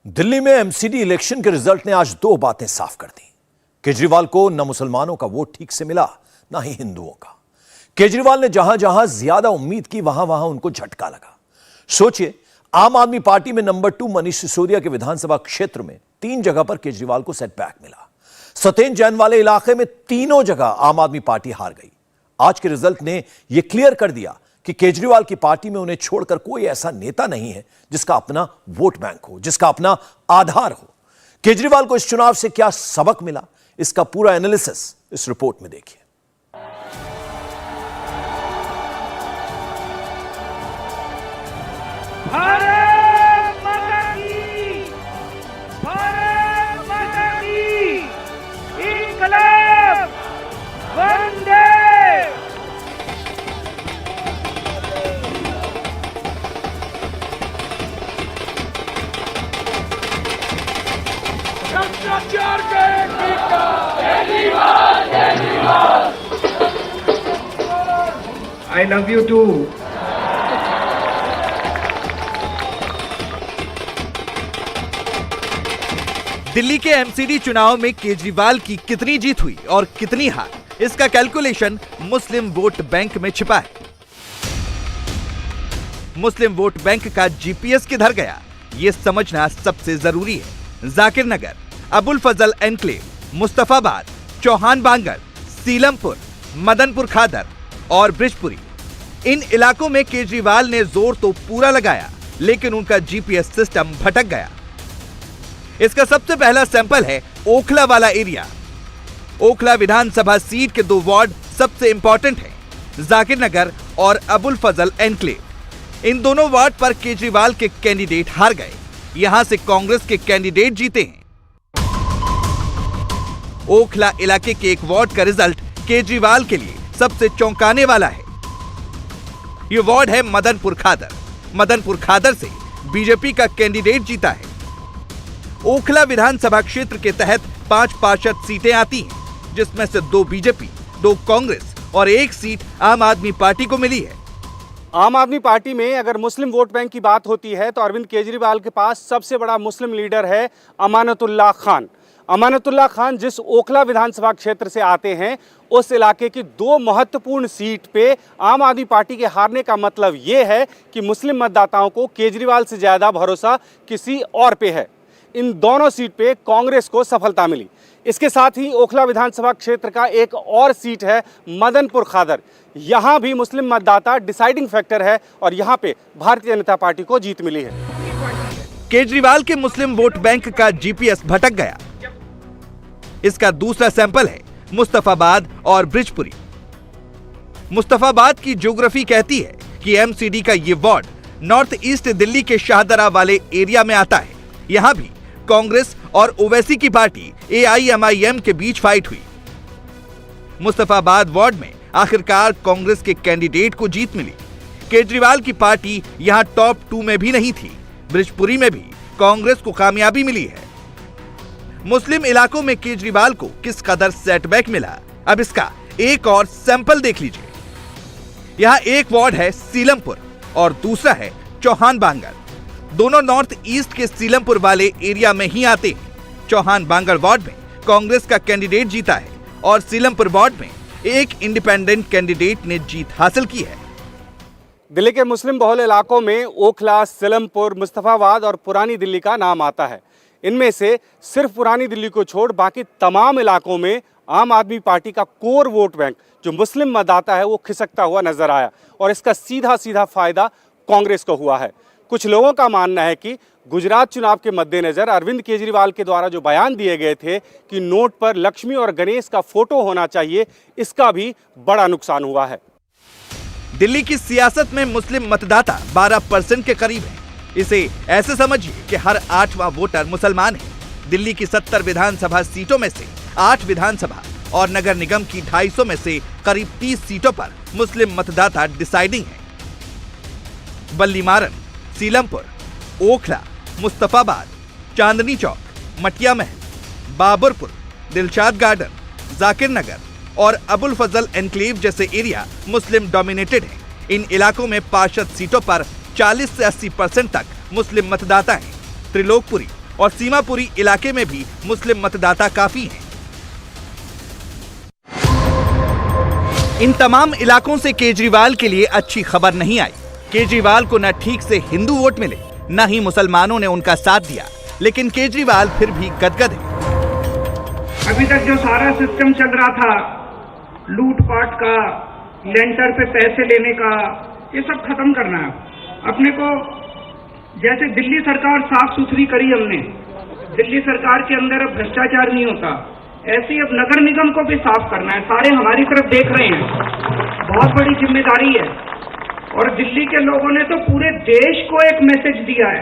दिल्ली में MCD election के result ने आज दो बातें साफ कर दी। केजरीवाल को न मुसलमानों का वोट ठीक से मिला, न ही हिंदुओं का। केजरीवाल ने जहां जहां ज्यादा उम्मीद की, वहां वहां उनको झटका लगा। सोचिए, आम आदमी पार्टी में नंबर 2 मनीष सिसोदिया के विधानसभा क्षेत्र में 3 जगह पर केजरीवाल को सेटबैक मिला। सतेन जैन वाले इलाके में तीनों जगह आम आदमी पार्टी हार गई। आज के रिजल्ट ने यह क्लियर कर दिया कि केजरीवाल की पार्टी में उन्हें छोड़कर कोई ऐसा नेता नहीं है जिसका अपना वोट बैंक हो, जिसका अपना आधार हो। केजरीवाल को इस चुनाव से क्या सबक मिला, इसका पूरा एनालिसिस इस रिपोर्ट में देखिए। भारत माता की, भारत माता की, इंकलाब, वंदे। भ्रष्टाचार का एक टीका, Kejriwal, Kejriwal. I love you too. Delhi के एमसीडी चुनाव में केजरीवाल की कितनी जीत हुई और कितनी हार, इसका कैलकुलेशन मुस्लिम वोट बैंक में छिपा है। मुस्लिम वोट बैंक का जीपीएस किधर गया, ये समझना सबसे जरूरी है। जाकिर नगर, अबुल फजल एनक्लेव, मुस्तफाबाद, चौहान बांगर, सीलमपुर, मदनपुर खादर और ब्रिजपुरी, इन इलाकों में केजरीवाल ने जोर तो पूरा लगाया, लेकिन उनका जीपीएस सिस्टम भटक गया। इसका सबसे पहला सैंपल है ओखला वाला एरिया। ओखला विधानसभा सीट के 2 वार्ड सबसे इंपॉर्टेंट हैं, जाकिर नगर और अबुल फजल एनक्लेव। इन दोनों वार्ड पर केजरीवाल के कैंडिडेट हार गए, यहां से कांग्रेस के कैंडिडेट जीते हैं। ओखला इलाके के एक वार्ड का रिजल्ट केजरीवाल के लिए सबसे चौंकाने वाला है। यह वार्ड है मदनपुर खादर। मदनपुर खादर से बीजेपी का कैंडिडेट जीता है। ओखला विधानसभा क्षेत्र के तहत 5 पार्षद सीटें आती हैं, जिसमें से 2 बीजेपी, 2 कांग्रेस और 1 सीट आम आदमी पार्टी को मिली है। आम आदमी पार्टी में अगर मुस्लिम वोट बैंक की बात होती है तो अरविंद केजरीवाल के पास सबसे बड़ा मुस्लिम लीडर है अमानतुल्लाह खान। अमानतुल्लाह खान जिस ओखला विधानसभा क्षेत्र से आते हैं, उस इलाके की 2 महत्वपूर्ण सीट पे आम आदमी पार्टी के हारने का मतलब ये है कि मुस्लिम मतदाताओं को केजरीवाल से ज्यादा भरोसा किसी और पे है। इन दोनों सीट पे कांग्रेस को सफलता मिली। इसके साथ ही ओखला विधानसभा क्षेत्र का एक और सीट है मदनपुर खादर। यहां भी मुस्लिम मतदाता डिसाइडिंग फैक्टर है और यहां पे भारतीय जनता पार्टी को जीत मिली है। केजरीवाल के मुस्लिम वोट बैंक का जीपीएस भटक गया। इसका दूसरा सैंपल है मुस्तफाबाद और ब्रिजपुरी। मुस्तफाबाद की ज्योग्राफी कहती है कि एमसीडी का ये वार्ड नॉर्थ ईस्ट दिल्ली के शाहदरा वाले एरिया में आता है। यहां भी कांग्रेस और ओवैसी की पार्टी एआईएमआईएम के बीच फाइट हुई। मुस्तफाबाद वार्ड में आखिरकार कांग्रेस के कैंडिडेट को जीत मिली। केजरीवाल की पार्टी यहां टॉप 2 में भी नहीं थी। ब्रिजपुरी में भी कांग्रेस को कामयाबी मिली है। मुस्लिम इलाकों में केजरीवाल को किस कदर सेटबैक मिला, अब इसका एक और सैंपल देख लीजिए। यहां एक वार्ड है सीलमपुर और दूसरा है चौहान बांगर। दोनों नॉर्थ ईस्ट के सीलमपुर वाले एरिया में ही आते हैं। चौहान बांगर वार्ड में कांग्रेस का कैंडिडेट जीता है और सीलमपुर वार्ड में एक इंडिपेंडेंट कैंडिडेट ने जीत हासिल की है। दिल्ली के मुस्लिम बहुल इलाकों में ओखला, सीलमपुर, मुस्तफाबाद और पुरानी दिल्ली का नाम आता है। इनमें से सिर्फ पुरानी दिल्ली को छोड़ बाकी तमाम इलाकों में आम आदमी पार्टी का कोर वोट बैंक जो मुस्लिम मतदाता है वो खिसकता हुआ नजर आया और इसका सीधा सीधा फायदा कांग्रेस को हुआ है। कुछ लोगों का मानना है कि गुजरात चुनाव के मद्देनजर अरविंद केजरीवाल के द्वारा जो बयान दिए गए थे कि नोट पर लक्ष्मी और गणेश का फोटो होना चाहिए, इसका भी बड़ा नुकसान हुआ है। दिल्ली की सियासत में मुस्लिम मतदाता 12% के करीब है। इसे ऐसे समझिए कि हर 8वां वोटर मुसलमान है। दिल्ली की 70 विधानसभा सीटों में से 8 विधानसभा और नगर निगम की 250 में से करीब 30 सीटों पर मुस्लिम मतदाता डिसाइडिंग है। बल्लीमारन, सीलमपुर, ओखला, मुस्तफाबाद, चांदनी चौक, मटिया महल, बाबरपुर, दिलशाद गार्डन, जाकिर नगर और अबुल फजल एनक्लेव जैसे एरिया मुस्लिम डोमिनेटेड हैं। इन इलाकों में पार्षद सीटों पर 40 से 80% तक मुस्लिम मतदाता हैं। त्रिलोकपुरी, और सीमापुरी इलाके में भी मुस्लिम मतदाता काफी हैं। इन तमाम इलाकों से केजरीवाल के लिए अच्छी खबर नहीं आई। केजरीवाल को न ठीक से हिंदू वोट मिले, न ही मुसलमानों ने उनका साथ दिया, लेकिन केजरीवाल फिर भी गदगद है। अभी तक जो सारा सिस्टम चल रहा था, लूटपाट का, लेंटर पे पैसे लेने का, ये सब खत्म करना है अपने को। जैसे दिल्ली सरकार साफ सुथरी करी हमने, दिल्ली सरकार के अंदर अब भ्रष्टाचार नहीं होता, ऐसे ही अब नगर निगम को भी साफ करना है। सारे हमारी तरफ देख रहे हैं, बहुत बड़ी जिम्मेदारी है। और दिल्ली के लोगों ने तो पूरे देश को एक मैसेज दिया है,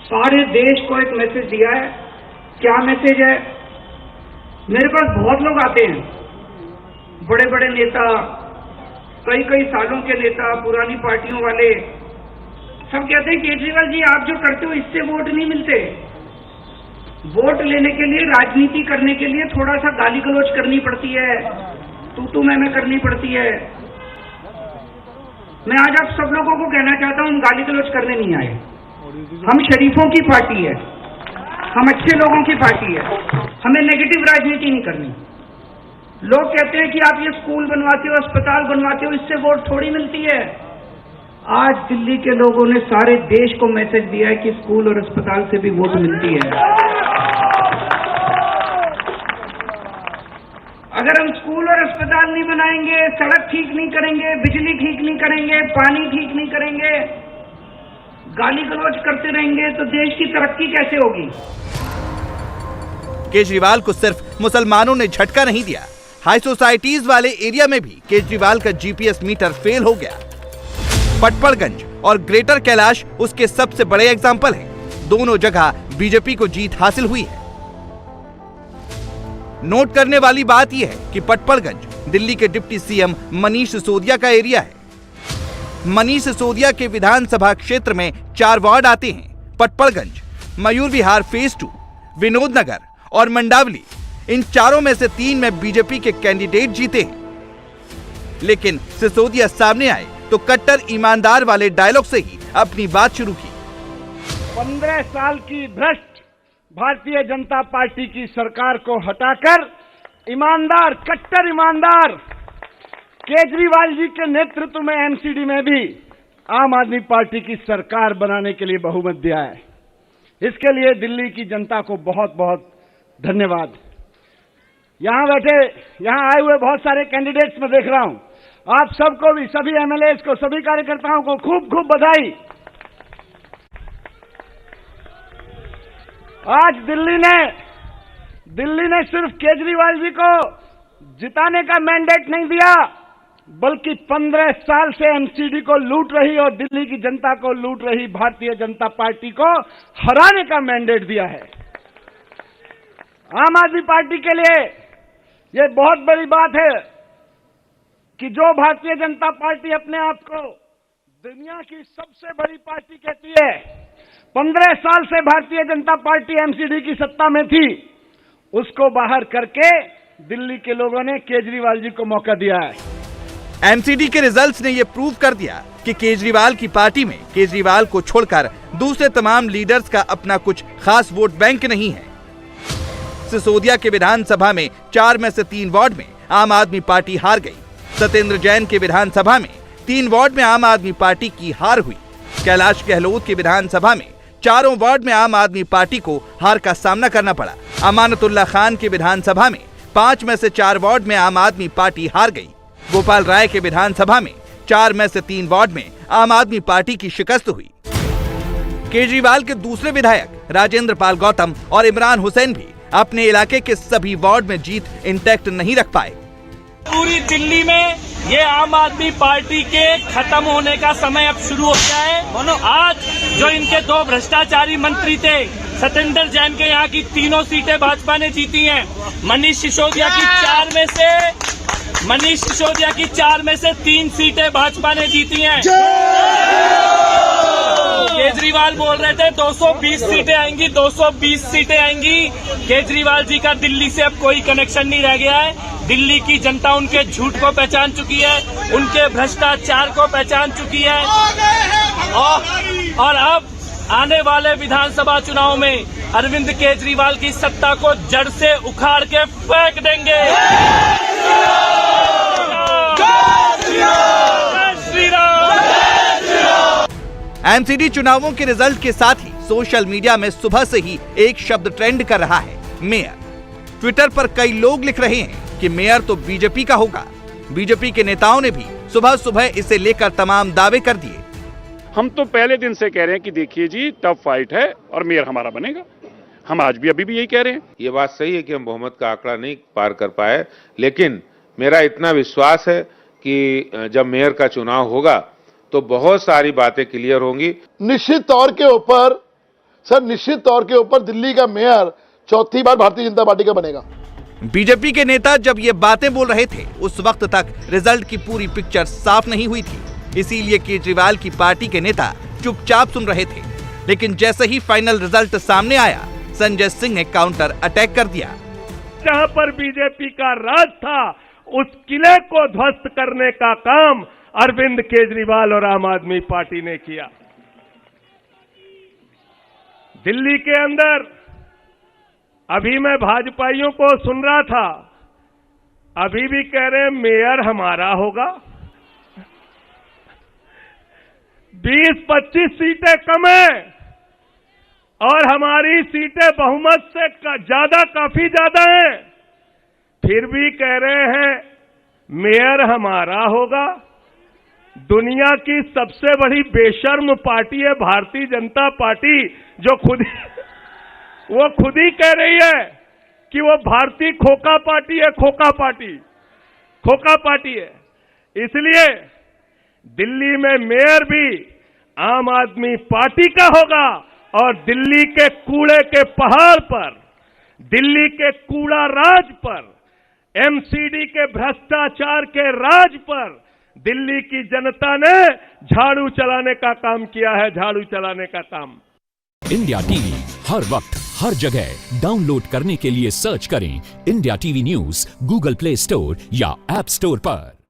सारे देश को एक मैसेज दिया है। क्या मैसेज है? मेरे पास बहुत लोग आते हैं, बड़े बड़े नेता, कई कई सालों के नेता, पुरानी पार्टियों वाले, सब कहते हैं केजरीवाल जी आप जो करते हो इससे वोट नहीं मिलते। वोट लेने के लिए, राजनीति करने के लिए थोड़ा सा गाली गलौज करनी पड़ती है, तू मैं करनी पड़ती है। मैं आज आप सब लोगों को कहना चाहता हूं, हम गाली गलौज करने नहीं आए। हम शरीफों की पार्टी है, हम अच्छे लोगों की पार्टी है, हमें नेगेटिव राजनीति नहीं करनी। लोग कहते हैं कि आप ये स्कूल बनवाते हो, अस्पताल बनवाते हो, इससे वोट थोड़ी मिलती है। आज दिल्ली के लोगों ने सारे देश को मैसेज दिया है कि स्कूल और अस्पताल से भी वोट मिलती है। अगर हम स्कूल और अस्पताल नहीं बनाएंगे, सड़क ठीक नहीं करेंगे, बिजली ठीक नहीं करेंगे, पानी ठीक नहीं करेंगे, गाली गलौज करते रहेंगे, तो देश की तरक्की कैसे होगी? केजरीवाल को सिर्फ मुसलमानों ने झटका नहीं दिया, हाई सोसाइटीज वाले एरिया में भी केजरीवाल का जीपीएस मीटर फेल हो गया। पटपड़गंज और ग्रेटर कैलाश उसके सबसे बड़े एग्जाम्पल हैं। दोनों जगह बीजेपी को जीत हासिल हुई है। नोट करने वाली बात यह है कि पटपड़गंज दिल्ली के डिप्टी सीएम मनीष सिसोदिया का एरिया है। मनीष सिसोदिया के विधानसभा क्षेत्र में 4 वार्ड आते हैं। पटपड़गंज, मयूर विहार फेज 2, विनोद नगर और मंडावली, इन चारों में से 3 में बीजेपी के कैंडिडेट जीते हैं। लेकिन सिसोदिया सामने आए तो कट्टर ईमानदार वाले डायलॉग से ही अपनी बात शुरू की। 15 साल की भ्रष्ट भारतीय जनता पार्टी की सरकार को हटाकर ईमानदार, कट्टर ईमानदार केजरीवाल जी के नेतृत्व में एमसीडी में भी आम आदमी पार्टी की सरकार बनाने के लिए बहुमत दिया है। इसके लिए दिल्ली की जनता को बहुत बहुत धन्यवाद। यहां बैठे, यहां आए हुए बहुत सारे कैंडिडेट्स में देख रहा हूं, आप सबको भी, सभी एमएलए को, सभी कार्यकर्ताओं को खूब खूब बधाई। आज दिल्ली ने सिर्फ केजरीवाल जी को जिताने का मैंडेट नहीं दिया, बल्कि 15 साल से एमसीडी को लूट रही और दिल्ली की जनता को लूट रही भारतीय जनता पार्टी को हराने का मैंडेट दिया है। आम आदमी पार्टी के लिए यह बहुत बड़ी बात है कि जो भारतीय जनता पार्टी अपने आप को दुनिया की सबसे बड़ी पार्टी कहती है, 15 साल से भारतीय जनता पार्टी एमसीडी की सत्ता में थी, उसको बाहर करके दिल्ली के लोगों ने केजरीवाल जी को मौका दिया है। एमसीडी के रिजल्ट्स ने यह प्रूव कर दिया कि केजरीवाल की पार्टी में केजरीवाल को छोड़कर दूसरे तमाम लीडर्स का अपना कुछ खास वोट बैंक नहीं है। सिसोदिया के विधानसभा में 4 में से 3 वार्ड में आम आदमी पार्टी हार गई। सत्येंद्र जैन के विधानसभा में 3 वार्ड में आम आदमी पार्टी की हार हुई। कैलाश गहलोत की विधानसभा में 4 वार्ड में आम आदमी पार्टी को हार का सामना करना पड़ा। अमानतुल्लाह खान की विधानसभा में 5 में से 4 वार्ड में आम आदमी पार्टी हार गई। गोपाल राय के विधानसभा में 4 में से 3 वार्ड में आम आदमी पार्टी की शिकस्त हुई। केजरीवाल के दूसरे विधायक राजेंद्र पाल गौतम और इमरान हुसैन भी अपने इलाके के सभी वार्ड में जीत इंटैक्ट नहीं रख पाए। पूरी दिल्ली में ये आम आदमी पार्टी के खत्म होने का समय अब शुरू हो गया है। आज जो इनके 2 भ्रष्टाचारी मंत्री थे, सत्येंद्र जैन के यहाँ की 3 सीटें भाजपा ने जीती हैं। मनीष सिसोदिया की 4 में से 3 सीटें भाजपा ने जीती हैं। केजरीवाल बोल रहे थे 220 सीटें आएंगी, 220 सीटें आएंगी। केजरीवाल जी का दिल्ली से अब कोई कनेक्शन नहीं रह गया है। दिल्ली की जनता उनके झूठ को पहचान चुकी है, उनके भ्रष्टाचार को पहचान चुकी है और अब आने वाले विधानसभा चुनाव में अरविंद केजरीवाल की सत्ता को जड़ से उखाड़ के फेंक देंगे। एमसीडी चुनावों के रिजल्ट के साथ ही सोशल मीडिया में सुबह से ही एक शब्द ट्रेंड कर रहा है, मेयर। ट्विटर पर कई लोग लिख रहे हैं कि मेयर तो बीजेपी का होगा। बीजेपी के नेताओं ने भी सुबह सुबह इसे लेकर तमाम दावे कर दिए। हम तो पहले दिन से कह रहे हैं कि देखिए जी टफ फाइट है और मेयर हमारा बनेगा। हम आज भी अभी भी यही कह रहे हैं। ये बात सही है कि हम बहुमत का आंकड़ा नहीं पार कर पाए, लेकिन मेरा इतना विश्वास है कि जब मेयर का चुनाव होगा तो बहुत सारी बातें क्लियर होंगी। निश्चित तौर के ऊपर दिल्ली का मेयर चौथी बार भारतीय जनता पार्टी का बनेगा। बीजेपी के नेता जब ये बातें बोल रहे थे उस वक्त तक रिजल्ट की पूरी पिक्चर साफ नहीं हुई थी, इसीलिए केजरीवाल की पार्टी के नेता चुपचाप सुन रहे थे। लेकिन जैसे ही फाइनल रिजल्ट सामने आया, संजय सिंह ने काउंटर अटैक कर दिया। जहां पर बीजेपी का राज था, उस किले को ध्वस्त करने का काम अरविंद केजरीवाल और आम आदमी पार्टी ने किया। दिल्ली के अंदर अभी मैं भाजपाइयों को सुन रहा था, अभी भी कह रहे हैं मेयर हमारा होगा। 20-25 सीटें कम है और हमारी सीटें बहुमत से ज्यादा, काफी ज्यादा हैं, फिर भी कह रहे हैं मेयर हमारा होगा। दुनिया की सबसे बड़ी बेशर्म पार्टी है भारतीय जनता पार्टी, जो वो खुद ही कह रही है कि वो भारतीय खोखा पार्टी है, खोखा पार्टी है। इसलिए दिल्ली में मेयर भी आम आदमी पार्टी का होगा और दिल्ली के कूड़े के पहाड़ पर, दिल्ली के कूड़ा राज पर, एमसीडी के भ्रष्टाचार के राज पर दिल्ली की जनता ने झाड़ू चलाने का काम किया है, झाड़ू चलाने का काम। इंडिया टीवी हर वक्त हर जगह डाउनलोड करने के लिए सर्च करें India TV news Google play store या ऐप स्टोर पर।